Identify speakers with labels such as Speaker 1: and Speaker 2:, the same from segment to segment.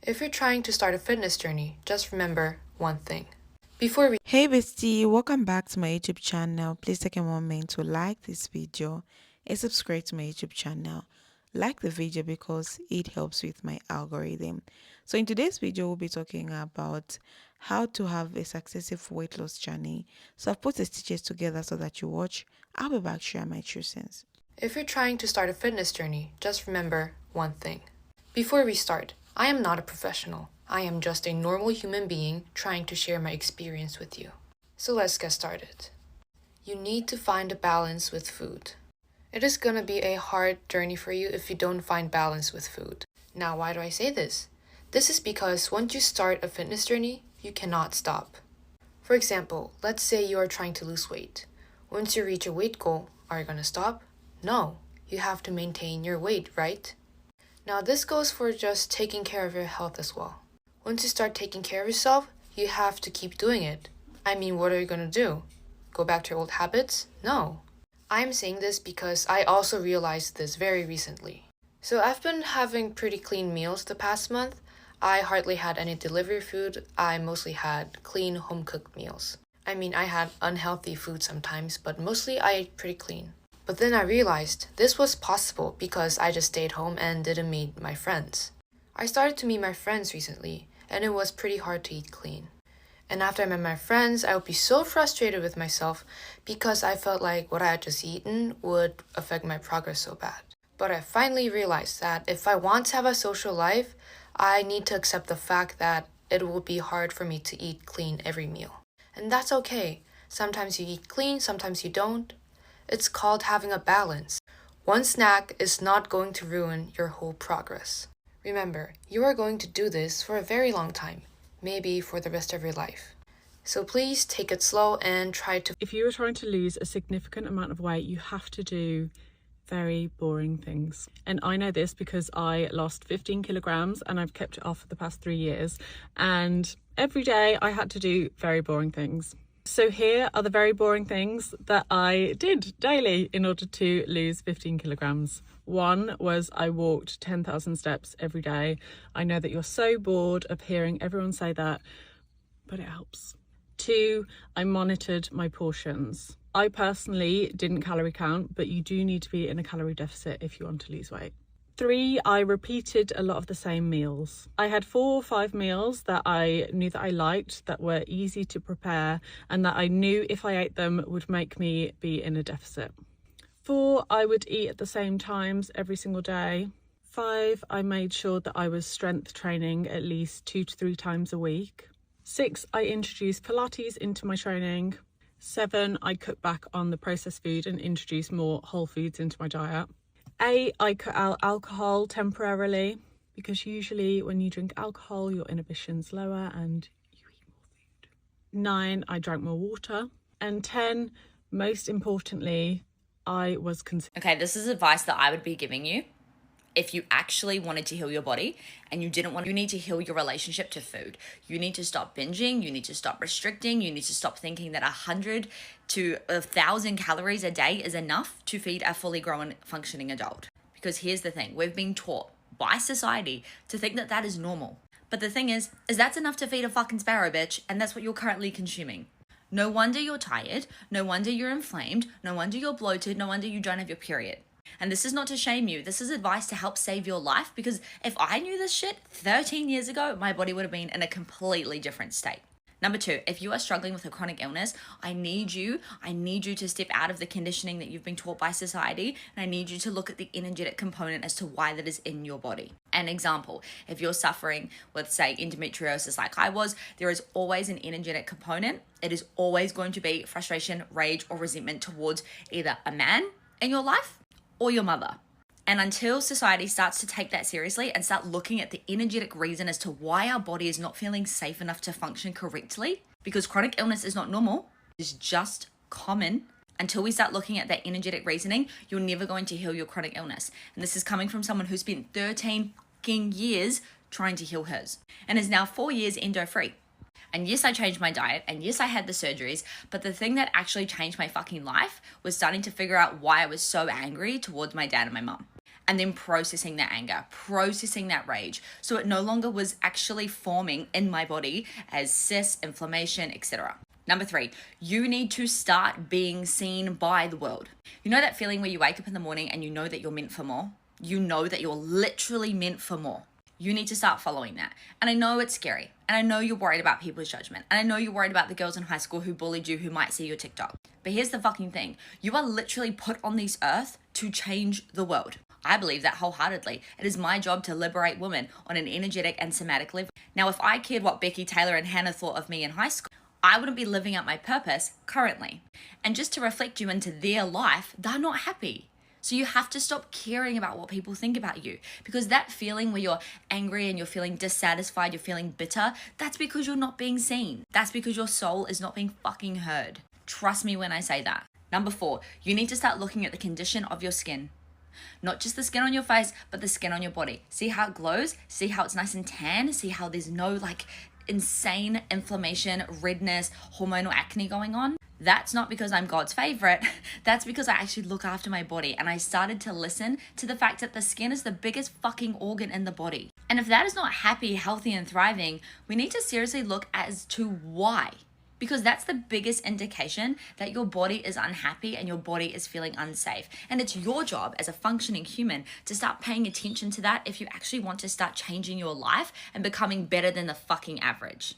Speaker 1: If you're trying to start a fitness journey, just remember one thing.
Speaker 2: Hey Bestie, welcome back to my YouTube channel. Please take a moment to like this video and subscribe to my YouTube channel. Like the video because it helps with my algorithm. So in today's video, we'll be talking about how to have a successful weight loss journey. So I've put the stitches together so that you watch. I'll be back sharing my true sense.
Speaker 1: If you're trying to start a fitness journey, just remember one thing. Before we start, I am not a professional. I am just a normal human being trying to share my experience with you. So let's get started. You need to find a balance with food. It is gonna be a hard journey for you if you don't find balance with food. Now, why do I say this? This is because once you start a fitness journey, you cannot stop. For example, let's say you are trying to lose weight. Once you reach a weight goal, are you gonna stop? No, you have to maintain your weight, right? Now, this goes for just taking care of your health as well. Once you start taking care of yourself, you have to keep doing it. I mean, what are you gonna do? Go back to your old habits? No. I'm saying this because I also realized this very recently. So I've been having pretty clean meals the past month. I hardly had any delivery food. I mostly had clean home-cooked meals. I mean, I had unhealthy food sometimes, but mostly I ate pretty clean. But then I realized this was possible because I just stayed home and didn't meet my friends. I started to meet my friends recently, and it was pretty hard to eat clean. And after I met my friends, I would be so frustrated with myself because I felt like what I had just eaten would affect my progress so bad. But I finally realized that if I want to have a social life, I need to accept the fact that it will be hard for me to eat clean every meal. And that's okay. Sometimes you eat clean, sometimes you don't. It's called having a balance. One snack is not going to ruin your whole progress. Remember, you are going to do this for a very long time, maybe for the rest of your life. So please take it slow and try to.
Speaker 3: If you are trying to lose a significant amount of weight, you have to do very boring things. And I know this because I lost 15 kilograms and I've kept it off for the past 3 years. And every day I had to do very boring things. So here are the very boring things that I did daily in order to lose 15 kilograms. One was I walked 10,000 steps every day. I know that you're so bored of hearing everyone say that, but it helps. 2, I monitored my portions. I personally didn't calorie count, but you do need to be in a calorie deficit if you want to lose weight. 3, I repeated a lot of the same meals. I had 4 or 5 meals that I knew that I liked, that were easy to prepare, and that I knew if I ate them would make me be in a deficit. 4, I would eat at the same times every single day. 5, I made sure that I was strength training at least 2 to 3 times a week. 6, I introduced Pilates into my training. 7, I cut back on the processed food and introduced more whole foods into my diet. 8, I cut out alcohol temporarily because usually when you drink alcohol, your inhibition's lower and you eat more food. 9, I drank more water. And 10, most importantly, I was
Speaker 4: Okay, this is advice that I would be giving you if you actually wanted to heal your body and you need to heal your relationship to food. You need to stop binging, you need to stop restricting, you need to stop thinking that 100 to 1,000 calories a day is enough to feed a fully grown, functioning adult. Because here's the thing, we've been taught by society to think that that is normal. But the thing is that's enough to feed a fucking sparrow, bitch, and that's what you're currently consuming. No wonder you're tired, no wonder you're inflamed, no wonder you're bloated, no wonder you don't have your period. And this is not to shame you. This is advice to help save your life, because if I knew this shit 13 years ago, my body would have been in a completely different state. Number 2, if you are struggling with a chronic illness, I need you to step out of the conditioning that you've been taught by society, and I need you to look at the energetic component as to why that is in your body. An example, if you're suffering with, say, endometriosis like I was, there is always an energetic component. It is always going to be frustration, rage, or resentment towards either a man in your life or your mother. And until society starts to take that seriously and start looking at the energetic reason as to why our body is not feeling safe enough to function correctly, because chronic illness is not normal, it's just common. Until we start looking at that energetic reasoning, you're never going to heal your chronic illness. And this is coming from someone who spent 13 fucking years trying to heal hers and is now 4 years endo-free. And yes, I changed my diet, and yes, I had the surgeries, but the thing that actually changed my fucking life was starting to figure out why I was so angry towards my dad and my mum. and then processing that anger, processing that rage. So it no longer was actually forming in my body as cysts, inflammation, etc. Number 3, you need to start being seen by the world. You know that feeling where you wake up in the morning and you know that you're meant for more? You know that you're literally meant for more. You need to start following that. And I know it's scary. And I know you're worried about people's judgment. And I know you're worried about the girls in high school who bullied you, who might see your TikTok. But here's the fucking thing. You are literally put on this earth to change the world. I believe that wholeheartedly. It is my job to liberate women on an energetic and somatic level. Now, if I cared what Becky, Taylor, and Hannah thought of me in high school, I wouldn't be living out my purpose currently. And just to reflect you into their life, they're not happy. So you have to stop caring about what people think about you, because that feeling where you're angry and you're feeling dissatisfied, you're feeling bitter, that's because you're not being seen. That's because your soul is not being fucking heard. Trust me when I say that. Number 4, you need to start looking at the condition of your skin. Not just the skin on your face, but the skin on your body. See how it glows? See how it's nice and tan? See how there's no insane inflammation, redness, hormonal acne going on? That's not because I'm God's favorite. That's because I actually look after my body, and I started to listen to the fact that the skin is the biggest fucking organ in the body. And if that is not happy, healthy, and thriving, we need to seriously look as to why. Because that's the biggest indication that your body is unhappy and your body is feeling unsafe. And it's your job as a functioning human to start paying attention to that if you actually want to start changing your life and becoming better than the fucking average.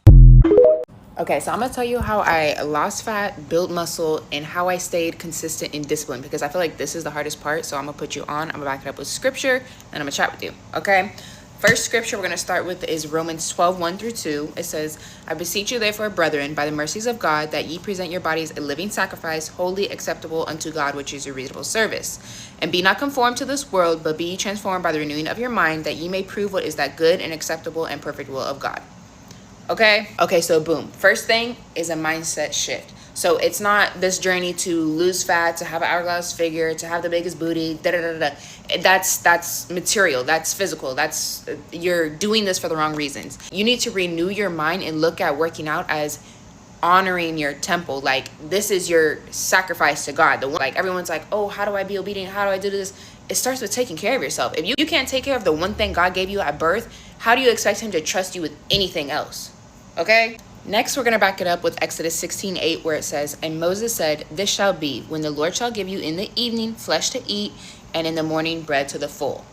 Speaker 1: Okay, so I'm gonna tell you how I lost fat, built muscle, and how I stayed consistent in discipline, because I feel like this is the hardest part. So I'm gonna put you on, I'm gonna back it up with scripture, and I'm gonna chat with you, okay? First scripture we're going to start with is Romans 12:1-2. It says, I beseech you therefore, brethren, by the mercies of God, that ye present your bodies a living sacrifice, wholly acceptable unto God, which is your reasonable service. And be not conformed to this world, but be ye transformed by the renewing of your mind, that ye may prove what is that good and acceptable and perfect will of God. Okay, so boom. First thing is a mindset shift. So it's not this journey to lose fat, to have an hourglass figure, to have the biggest booty, That's material, that's physical, you're doing this for the wrong reasons. You need to renew your mind and look at working out as honoring your temple. Like, this is your sacrifice to God. Everyone's like, oh, how do I be obedient? How do I do this? It starts with taking care of yourself. If you can't take care of the one thing God gave you at birth, how do you expect him to trust you with anything else? Okay? Next, we're going to back it up with Exodus 16:8, where it says, And Moses said, This shall be, when the Lord shall give you in the evening flesh to eat, and in the morning bread to the full.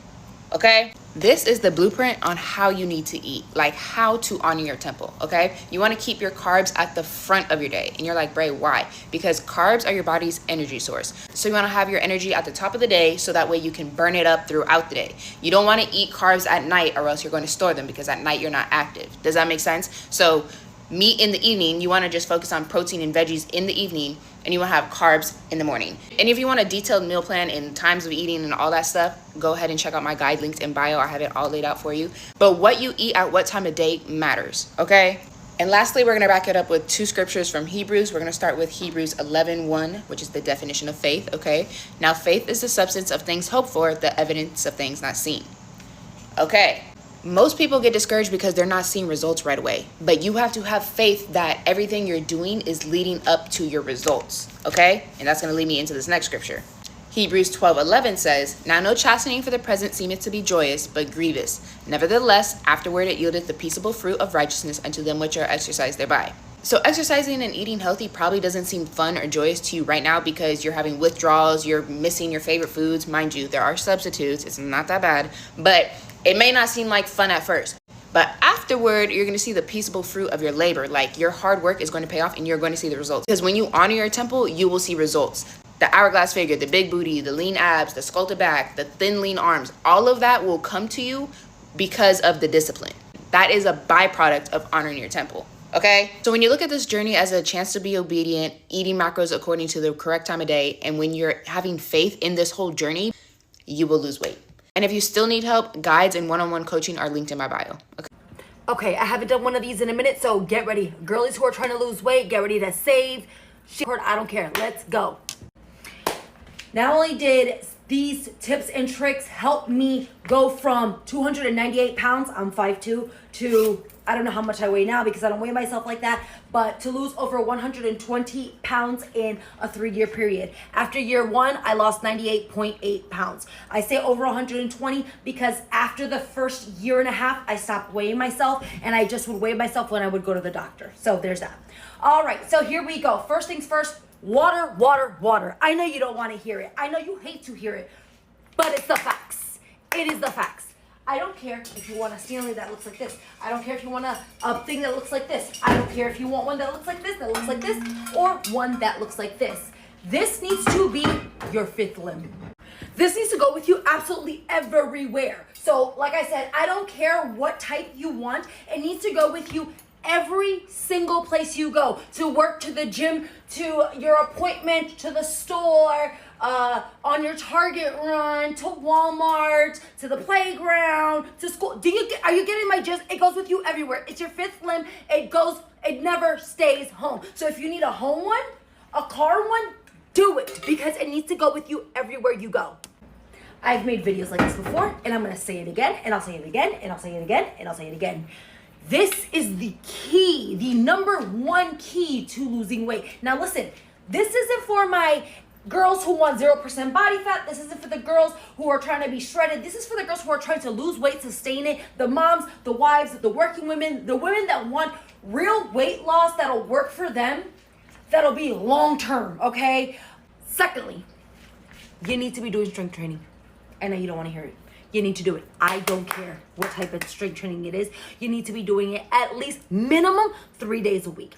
Speaker 1: Okay? This is the blueprint on how you need to eat, like how to honor your temple, okay? You want to keep your carbs at the front of your day. And you're like, Bray, why? Because carbs are your body's energy source. So you want to have your energy at the top of the day, so that way you can burn it up throughout the day. You don't want to eat carbs at night, or else you're going to store them, because at night you're not active. Does that make sense? So meat in the evening, you want to just focus on protein and veggies in the evening, and you want to have carbs in the morning. And if you want a detailed meal plan and times of eating and all that stuff, go ahead and check out my guide, linked in bio. I have it all laid out for you. But what you eat at what time of day matters, okay? And lastly, we're going to back it up with 2 scriptures from Hebrews. We're going to start with Hebrews 11:1, which is the definition of faith, okay? Now, faith is the substance of things hoped for, the evidence of things not seen. Okay. Most people get discouraged because they're not seeing results right away. But you have to have faith that everything you're doing is leading up to your results, okay? And that's going to lead me into this next scripture. Hebrews 12:11 says, Now no chastening for the present seemeth to be joyous, but grievous. Nevertheless, afterward it yieldeth the peaceable fruit of righteousness unto them which are exercised thereby. So exercising and eating healthy probably doesn't seem fun or joyous to you right now, because you're having withdrawals, you're missing your favorite foods. Mind you, there are substitutes. It's not that bad. But it may not seem like fun at first. But afterward, you're going to see the peaceable fruit of your labor. Like, your hard work is going to pay off, and you're going to see the results. Because when you honor your temple, you will see results. The hourglass figure, the big booty, the lean abs, the sculpted back, the thin, lean arms, all of that will come to you because of the discipline. That is a byproduct of honoring your temple. Okay? So when you look at this journey as a chance to be obedient, eating macros according to the correct time of day, and when you're having faith in this whole journey, you will lose weight. And if you still need help, guides and one-on-one coaching are linked in my bio.
Speaker 5: Okay, I haven't done one of these in a minute, so get ready. Girlies who are trying to lose weight, get ready to save. I don't care. Let's go. Not only did These tips and tricks help me go from 298 pounds, I'm 5'2", to I don't know how much I weigh now because I don't weigh myself like that, but to lose over 120 pounds in a 3-year period. After year 1, I lost 98.8 pounds. I say over 120 because after the first year and a half, I stopped weighing myself, and I just would weigh myself when I would go to the doctor. So there's that. All right, so here we go. First things first, water, water, water. I know you don't want to hear it. I know you hate to hear it, but it's the facts. It is the facts. I don't care if you want a ceiling that looks like this. I don't care if you want a thing that looks like this. I don't care if you want one that looks like this, or one that looks like this. This needs to be your 5th limb. This needs to go with you absolutely everywhere. So, like I said, I don't care what type you want. It needs to go with you every single place you go. To work, to the gym, to your appointment, to the store, on your Target run, to Walmart, to the playground, to school. Are you getting my gist? It goes with you everywhere. It's your 5th limb. It never stays home. So if you need a home one, a car one, do it, because it needs to go with you everywhere you go. I've made videos like this before, and I'm gonna say it again, and I'll say it again, and I'll say it again, and I'll say it again. This is the key, the number 1 key to losing weight. Now listen, this isn't for my girls who want 0% body fat. This isn't for the girls who are trying to be shredded. This is for the girls who are trying to lose weight, sustain it. The moms, the wives, the working women, the women that want real weight loss that'll work for them, that'll be long-term, okay? Secondly, you need to be doing strength training. I know you don't want to hear it. You need to do it. I don't care what type of strength training it is. You need to be doing it at least minimum 3 days a week.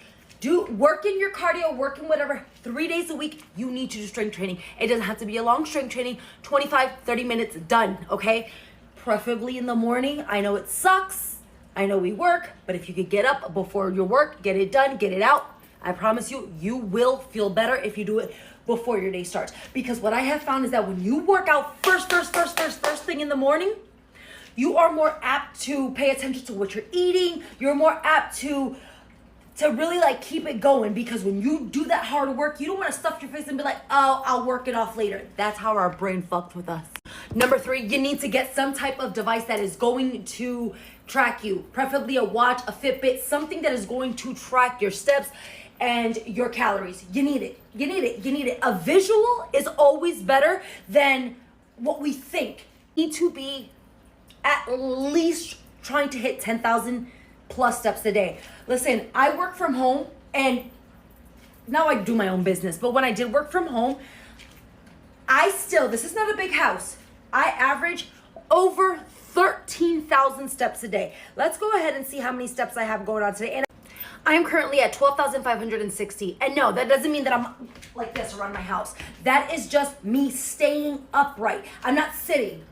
Speaker 5: Work in your cardio, work in whatever, 3 days a week, you need to do strength training. It doesn't have to be a long strength training, 25, 30 minutes, done, okay? Preferably in the morning. I know it sucks. I know we work, but if you could get up before your work, get it done, get it out, I promise you, you will feel better if you do it before your day starts. Because what I have found is that when you work out first thing in the morning, you are more apt to pay attention to what you're eating. You're more apt to really like keep it going, because when you do that hard work, you don't want to stuff your face and be like, oh, I'll work it off later. That's how our brain fucked with us. Number 3, you need to get some type of device that is going to track you, preferably a watch, a Fitbit, something that is going to track your steps and your calories. You need it. You need it. You need it. A visual is always better than what we think. You need to be at least trying to hit 10,000 plus steps a day. Listen, I work from home, and now I do my own business, but when I did work from home, this is not a big house, I average over 13,000 steps a day. Let's go ahead and see how many steps I have going on today. And I am currently at 12,560. And no, that doesn't mean that I'm like this around my house. That is just me staying upright. I'm not sitting.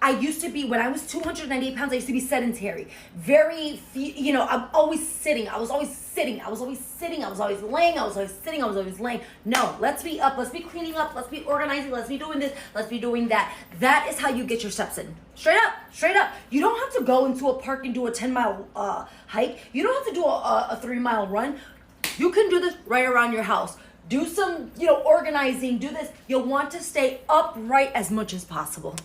Speaker 5: I used to be, when I was 298 pounds, I used to be sedentary. I'm always sitting. I was always sitting. I was always sitting. I was always laying. I was always sitting. I was always laying. No, let's be up. Let's be cleaning up. Let's be organizing. Let's be doing this. Let's be doing that. That is how you get your steps in. Straight up. Straight up. You don't have to go into a park and do a 10-mile hike. You don't have to do a 3-mile run. You can do this right around your house. Do some, organizing. Do this. You'll want to stay upright as much as possible.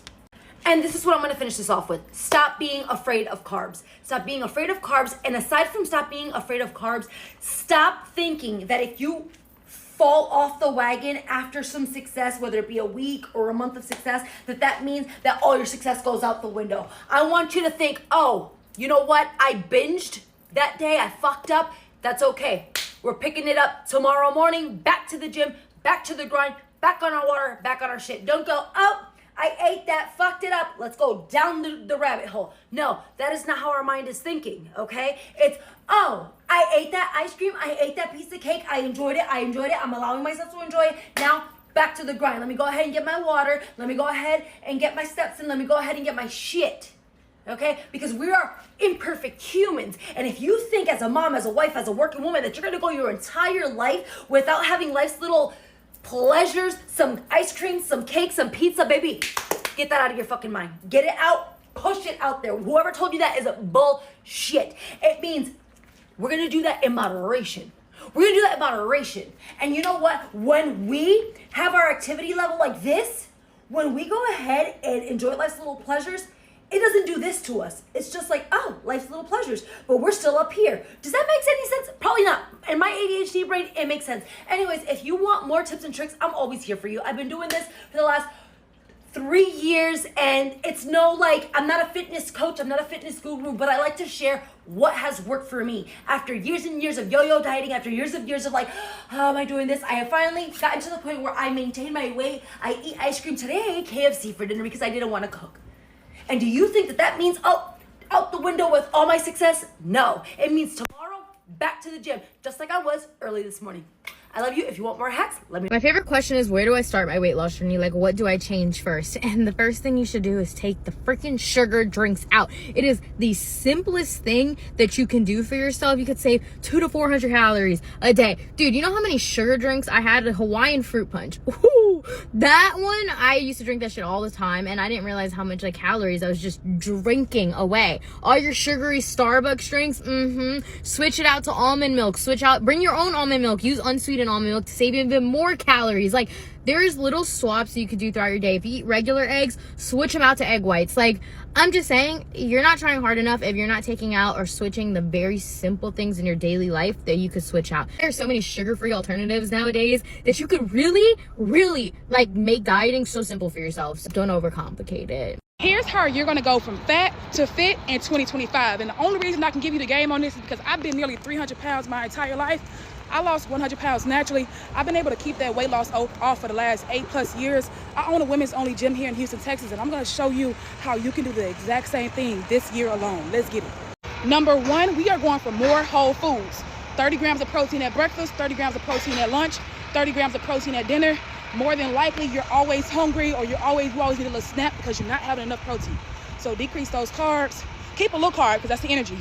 Speaker 5: And this is what I'm going to finish this off with. Stop being afraid of carbs. Stop being afraid of carbs. And aside from stop being afraid of carbs, stop thinking that if you fall off the wagon after some success, whether it be a week or a month of success, that means that all your success goes out the window. I want you to think, oh, you know what? I binged that day. I fucked up. That's okay. We're picking it up tomorrow morning, back to the gym, back to the grind, back on our water, back on our shit. Don't go, oh, I ate that, fucked it up, let's go down the rabbit hole. No, that is not how our mind is thinking, okay? It's, oh, I ate that ice cream, I ate that piece of cake, I enjoyed it, I'm allowing myself to enjoy it. Now, back to the grind. Let me go ahead and get my water, let me go ahead and get my steps in, let me go ahead and get my shit, okay? Because we are imperfect humans, and if you think as a mom, as a wife, as a working woman, that you're gonna go your entire life without having life's little pleasures, some ice cream, some cake, some pizza, baby, get that out of your fucking mind. Get it out, push it out there. Whoever told you that is a bullshit. It means we're gonna do that in moderation. We're gonna do that in moderation. And you know what? When we have our activity level like this, when we go ahead and enjoy life's little pleasures, it doesn't do this to us. It's just like, oh, life's little pleasures, but we're still up here. Does that make any sense? Probably not. In my ADHD brain, it makes sense. Anyways, if you want more tips and tricks, I'm always here for you. I've been doing this for the last 3 years, and it's no, like, I'm not a fitness coach, I'm not a fitness guru, but I like to share what has worked for me. After years and years of yo-yo dieting, after years of like, how am I doing this, I have finally gotten to the point where I maintain my weight. I eat ice cream today. I ate KFC for dinner because I didn't want to cook. And do you think that that means, oh, out the window with all my success? No, it means tomorrow back to the gym, just like I was early this morning. I love you. If you want more hacks, let me know.
Speaker 6: My favorite question is, where do I start my weight loss journey? Like, what do I change first? And the first thing you should do is take the freaking sugar drinks out. It is the simplest thing that you can do for yourself. You could save 200 to 400 calories a day. Dude, you know how many sugar drinks I had? A Hawaiian fruit punch. Ooh, that one, I used to drink that shit all the time, and I didn't realize how much like calories I was just drinking away. All your sugary Starbucks drinks, switch it out to almond milk. Bring your own almond milk. Use unsweetened almond milk to save even more calories. Like, there's little swaps you could do throughout your day. If you eat regular eggs, switch them out to egg whites. Like, I'm just saying, you're not trying hard enough if you're not taking out or switching the very simple things in your daily life that you could switch out. There's so many sugar-free alternatives nowadays that you could really like make dieting so simple for yourself. So don't overcomplicate it.
Speaker 7: Here's how you're gonna go from fat to fit in 2025. And the only reason I can give you the game on this is because I've been nearly 300 pounds my entire life. I lost 100 pounds naturally. I've been able to keep that weight loss off for the last 8+ years. I own a women's only gym here in Houston, Texas, and I'm gonna show you how you can do the exact same thing this year alone. Let's get it. Number one, we are going for more whole foods. 30 grams of protein at breakfast, 30 grams of protein at lunch, 30 grams of protein at dinner. More than likely, you're always hungry, or you always need a little snack because you're not having enough protein. So decrease those carbs. Keep a little carb because that's the energy,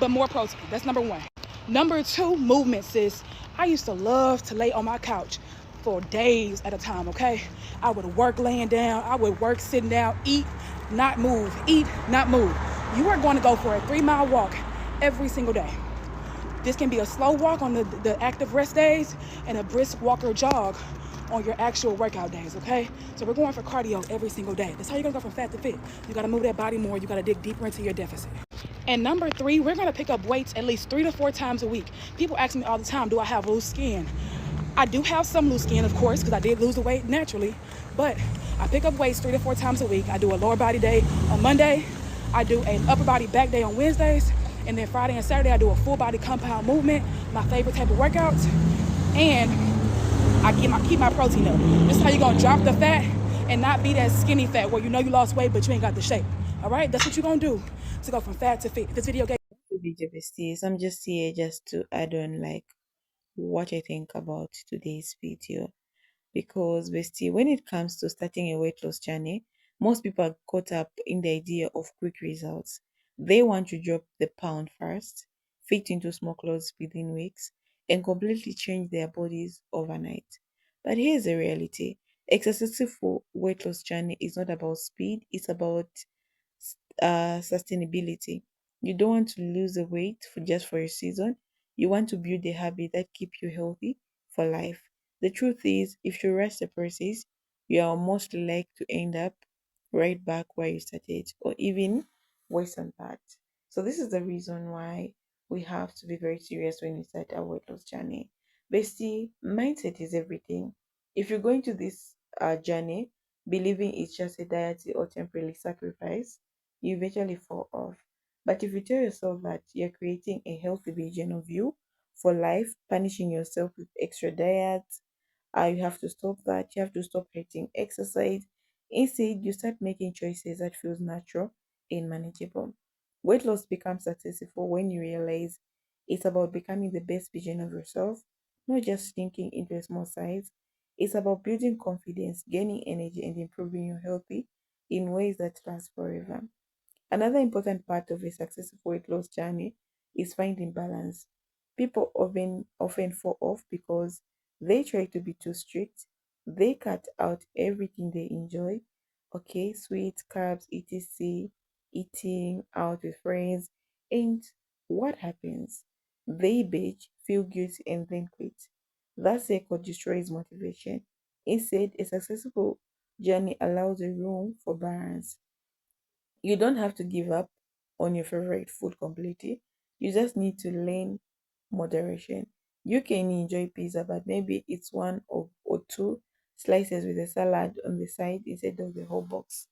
Speaker 7: but more protein. That's number one. Number two, movement, sis. I used to love to lay on my couch for days at a time, okay? I would work laying down. I would work sitting down, eat, not move, eat, not move. You are going to go for a 3-mile walk every single day. This can be a slow walk on the active rest days and a brisk walk or jog on your actual workout days, okay? So we're going for cardio every single day. That's how you're gonna go from fat to fit. You gotta move that body more. You gotta dig deeper into your deficit. And number three, we're gonna pick up weights at least 3 to 4 times a week. People ask me all the time, do I have loose skin? I do have some loose skin, of course, because I did lose the weight naturally, but I pick up weights 3 to 4 times a week. I do a lower body day on Monday. I do an upper body back day on Wednesdays. And then Friday and Saturday, I do a full body compound movement, my favorite type of workouts. And I keep my protein up. This is how you're gonna drop the fat and not be that skinny fat where you know you lost weight, but you ain't got the shape. All right, that's what you're gonna do to go from fat to fit. If this video gave
Speaker 2: Video besties, I'm just here just to add on like what I think about today's video. Because bestie, when it comes to starting a weight loss journey, most people are caught up in the idea of quick results. They want to drop the pound first, fit into small clothes within weeks, and completely change their bodies overnight. But here's the reality: a successful weight loss journey is not about speed; it's about sustainability. You don't want to lose the weight for just for a season. You want to build a habit that keep you healthy for life. The truth is, if you rush the process, you are most likely to end up right back where you started, or even worse than that. So this is the reason why we have to be very serious when we start our weight loss journey. Basically, mindset is everything. If you're going to this journey believing it's just a diet or temporary sacrifice, you eventually fall off. But if you tell yourself that you're creating a healthy version of you for life, punishing yourself with extra diets, you have to stop that. You have to stop hating exercise. Instead, you start making choices that feels natural and manageable. Weight loss becomes successful when you realize it's about becoming the best version of yourself, not just shrinking into a small size. It's about building confidence, gaining energy, and improving your healthy in ways that last forever. Another important part of a successful weight loss journey is finding balance. People often fall off because they try to be too strict. They cut out everything they enjoy. Okay, sweets, carbs, etc. Eating out with friends. And what happens? They binge, feel guilty, and then quit. That cycle destroys motivation. Instead, a successful journey allows a room for balance. You don't have to give up on your favorite food completely. You just need to learn moderation. You can enjoy pizza, but maybe it's one or two slices with a salad on the side instead of the whole box.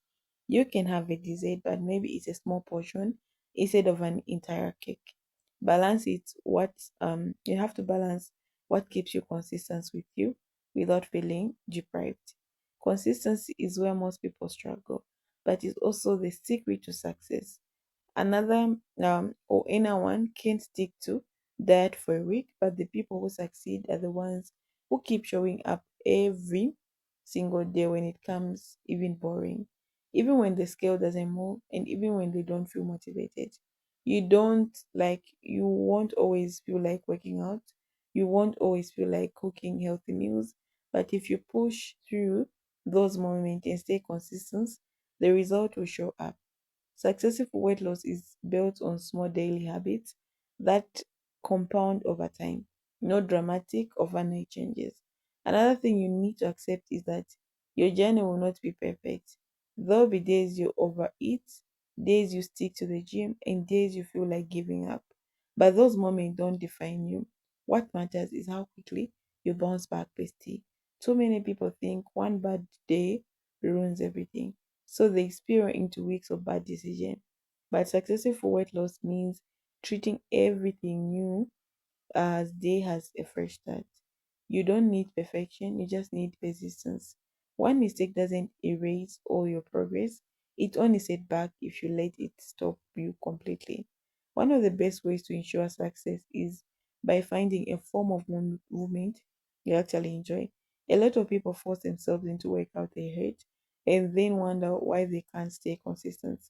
Speaker 2: You can have a dessert, but maybe it's a small portion instead of an entire cake. Balance it. What You have to balance what keeps you consistent with you without feeling deprived. Consistency is where most people struggle, but it's also the secret to success. Another or anyone can stick to that for a week, but the people who succeed are the ones who keep showing up every single day when it comes even boring, even when the scale doesn't move, and even when they don't feel motivated. You won't always feel like working out, you won't always feel like cooking healthy meals, but if you push through those moments and stay consistent, the result will show up. Successful weight loss is built on small daily habits that compound over time, not dramatic overnight changes. Another thing you need to accept is that your journey will not be perfect. There'll be days you overeat, days you stick to the gym, and days you feel like giving up. But those moments don't define you. What matters is how quickly you bounce back, bestie. Too many people think one bad day ruins everything, so they spiral into weeks of bad decision. But successful weight loss means treating everything new as day has a fresh start. You don't need perfection, you just need persistence. One mistake doesn't erase all your progress, it only set back if you let it stop you completely. One of the best ways to ensure success is by finding a form of movement you actually enjoy. A lot of people force themselves into workout they hate and then wonder why they can't stay consistent.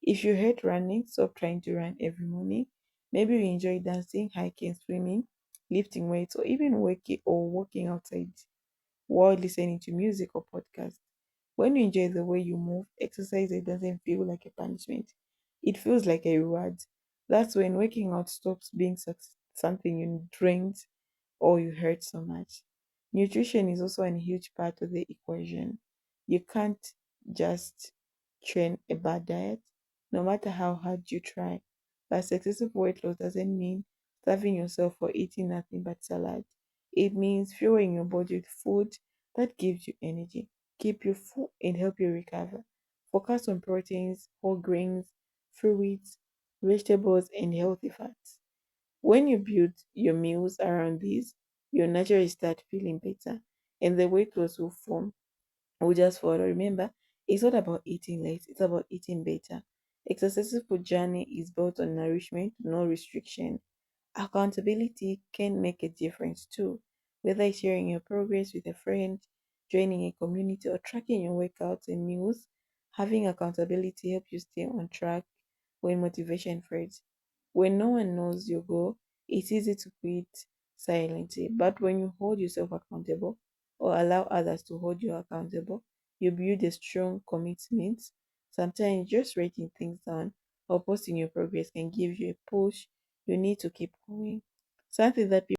Speaker 2: If you hate running, stop trying to run every morning. Maybe you enjoy dancing, hiking, swimming, lifting weights, or even walking outside while listening to music or podcast. When you enjoy the way you move, exercise it doesn't feel like a punishment. It feels like a reward. That's when waking out stops being something you drained or you hurt so much. Nutrition is also a huge part of the equation. You can't just train a bad diet, no matter how hard you try. But successful weight loss doesn't mean starving yourself for eating nothing but salad. It means fueling your body with food that gives you energy, keep you full, and help you recover. Focus on proteins, whole grains, fruits, vegetables, and healthy fats. When you build your meals around these, you'll naturally start feeling better, and the weight loss will just follow. Remember, it's not about eating less, it's about eating better. A successful journey is built on nourishment, no restriction. Accountability can make a difference too, whether it's sharing your progress with a friend, joining a community, or tracking your workouts and meals. Having accountability helps you stay on track when motivation fades. When no one knows your goal, it's easy to quit silently. But when you hold yourself accountable or allow others to hold you accountable, you build a strong commitment. Sometimes just writing things down or posting your progress can give you a push you need to keep going. Something that